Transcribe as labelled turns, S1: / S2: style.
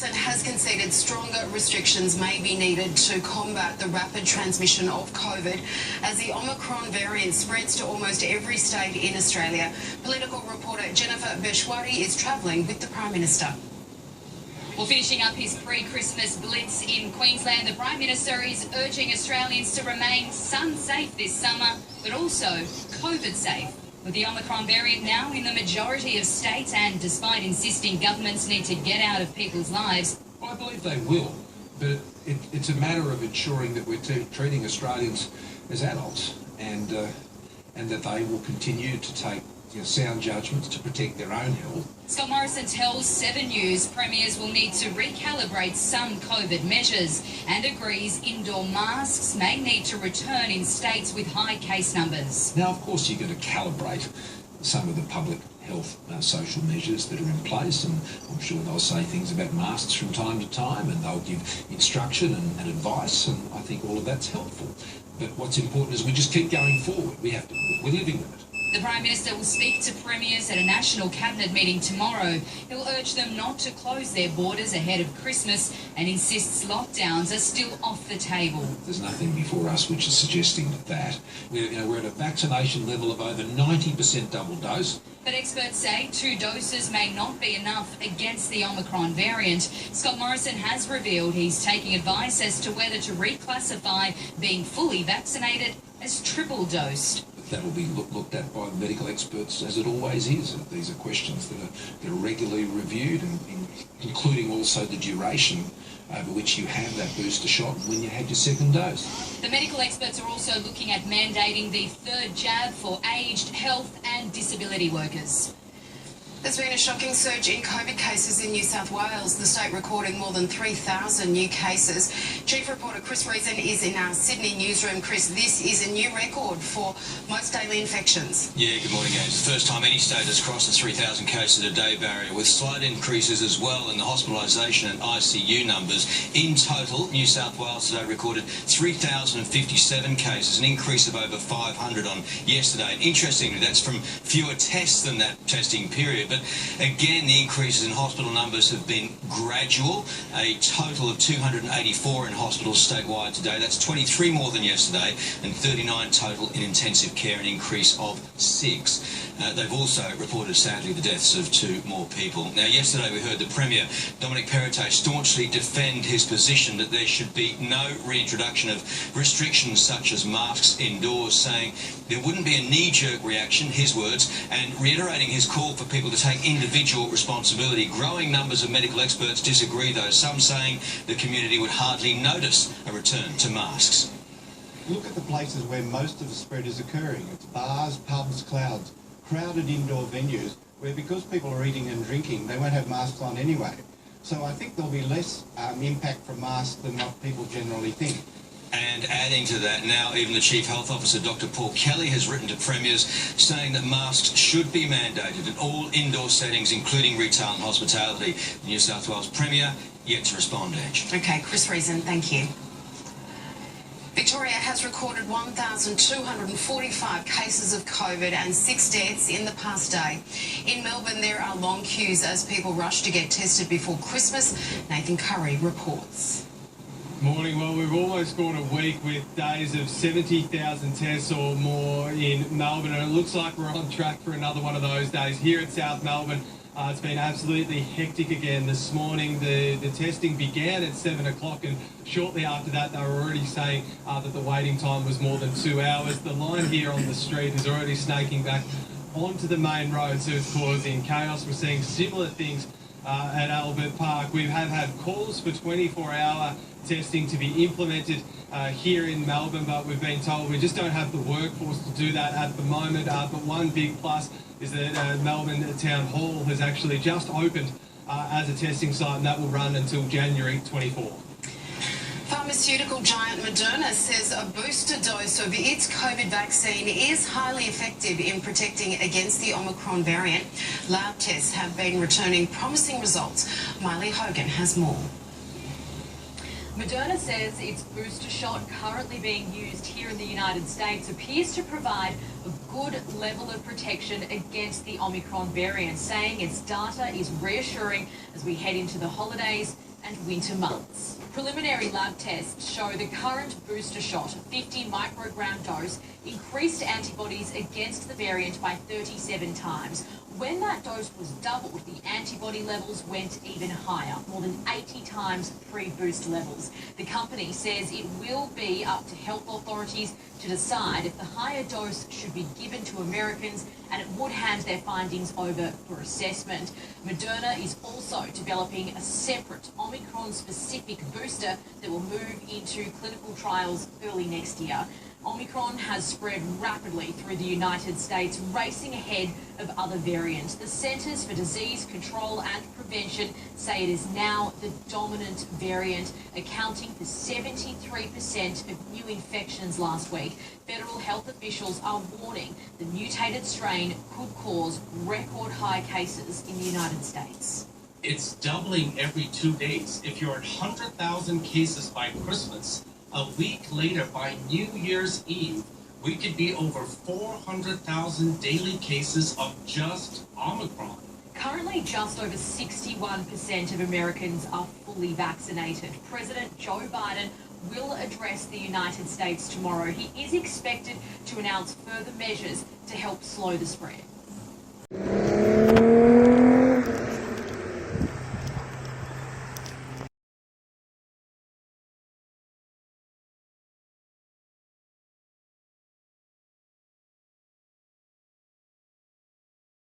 S1: Has conceded stronger restrictions may be needed to combat the rapid transmission of COVID as the Omicron variant spreads to almost every state in Australia. Political reporter Jennifer Beshwari is travelling with the Prime Minister.
S2: Well, finishing up his pre-Christmas blitz in Queensland, the Prime Minister is urging Australians to remain sun-safe this summer, but also COVID-safe. With the Omicron variant now in the majority of states and despite insisting governments need to get out of people's lives.
S3: Well, I believe they will, but it's a matter of ensuring that we're treating Australians as adults and that they will continue to take sound judgments to protect their own health.
S2: Scott Morrison tells 7 News premiers will need to recalibrate some COVID measures and agrees indoor masks may need to return in states with high case numbers.
S3: Now, of course, you're going to calibrate some of the public health social measures that are in place, and I'm sure they'll say things about masks from time to time and they'll give instruction and advice, and I think all of that's helpful. But what's important is we just keep going forward. We're living with it.
S2: The Prime Minister will speak to premiers at a national cabinet meeting tomorrow. He'll urge them not to close their borders ahead of Christmas and insists lockdowns are still off the table.
S3: There's nothing before us which is suggesting that we're at a vaccination level of over 90% double dose.
S2: But experts say 2 doses may not be enough against the Omicron variant. Scott Morrison has revealed he's taking advice as to whether to reclassify being fully vaccinated as triple dosed.
S3: That will be looked at by medical experts, as it always is. These are questions that are regularly reviewed, including also the duration over which you have that booster shot when you had your second dose.
S2: The medical experts are also looking at mandating the 3rd jab for aged, health and disability workers.
S1: There's been a shocking surge in COVID cases in New South Wales, the state recording more than 3,000 new cases. Chief reporter Chris Reason is in our Sydney newsroom. Chris, this is a new record for most daily infections.
S4: Yeah, good morning, guys. It's the first time any state has crossed the 3,000 cases a day barrier, with slight increases as well in the hospitalisation and ICU numbers. In total, New South Wales today recorded 3,057 cases, an increase of over 500 on yesterday. And interestingly, that's from fewer tests than that testing period. But again, the increases in hospital numbers have been gradual. A total of 284 in hospitals statewide today. That's 23 more than yesterday, and 39 total in intensive care, an increase of 6. They've also reported, sadly, the deaths of 2 more people. Now, yesterday we heard the Premier, Dominic Perrottet, staunchly defend his position that there should be no reintroduction of restrictions such as masks indoors, saying there wouldn't be a knee-jerk reaction, his words, and reiterating his call for people to take individual responsibility. Growing numbers of medical experts disagree, though, some saying the community would hardly notice a return to masks.
S5: Look at the places where most of the spread is occurring. It's bars, pubs, crowded indoor venues where, because people are eating and drinking, they won't have masks on anyway. So I think there'll be less impact from masks than what people generally think.
S4: And adding to that, now even the Chief Health Officer, Dr. Paul Kelly, has written to premiers saying that masks should be mandated in all indoor settings, including retail and hospitality. The New South Wales Premier yet to respond, Edge.
S1: Okay, Chris Reason, thank you. Victoria has recorded 1,245 cases of COVID and 6 deaths in the past day. In Melbourne, there are long queues as people rush to get tested before Christmas. Nathan Curry reports.
S6: Morning. Well, we've almost gone a week with days of 70,000 tests or more in Melbourne, and it looks like we're on track for another one of those days here at South Melbourne. It's been absolutely hectic again this morning. The testing began at 7 o'clock, and shortly after that they were already saying that the waiting time was more than 2 hours. The line here on the street is already snaking back onto the main road, so it's causing chaos. We're seeing similar things at Albert Park. We have had calls for 24-hour testing to be implemented here in Melbourne, but we've been told we just don't have the workforce to do that at the moment. But one big plus is that Melbourne Town Hall has actually just opened as a testing site, and that will run until January 24.
S1: Pharmaceutical giant Moderna says a booster dose of its COVID vaccine is highly effective in protecting against the Omicron variant. Lab tests have been returning promising results. Miley Hogan has more.
S7: Moderna says its booster shot currently being used here in the United States appears to provide a good level of protection against the Omicron variant, saying its data is reassuring as we head into the holidays and winter months. Preliminary lab tests show the current booster shot, 50 microgram dose, increased antibodies against the variant by 37 times. When that dose was doubled, the antibody levels went even higher, more than 80 times pre-boost levels. The company says it will be up to health authorities to decide if the higher dose should be given to Americans, and it would hand their findings over for assessment. Moderna is also developing a separate Omicron-specific booster that will move into clinical trials early next year. Omicron has spread rapidly through the United States, racing ahead of other variants. The Centers for Disease Control and Prevention say it is now the dominant variant, accounting for 73% of new infections last week. Federal health officials are warning the mutated strain could cause record high cases in the United States.
S8: It's doubling every 2 days. If you're at 100,000 cases by Christmas, a week later, by New Year's Eve, we could be over 400,000 daily cases of just Omicron.
S7: Currently, just over 61% of Americans are fully vaccinated. President Joe Biden will address the United States tomorrow. He is expected to announce further measures to help slow the spread.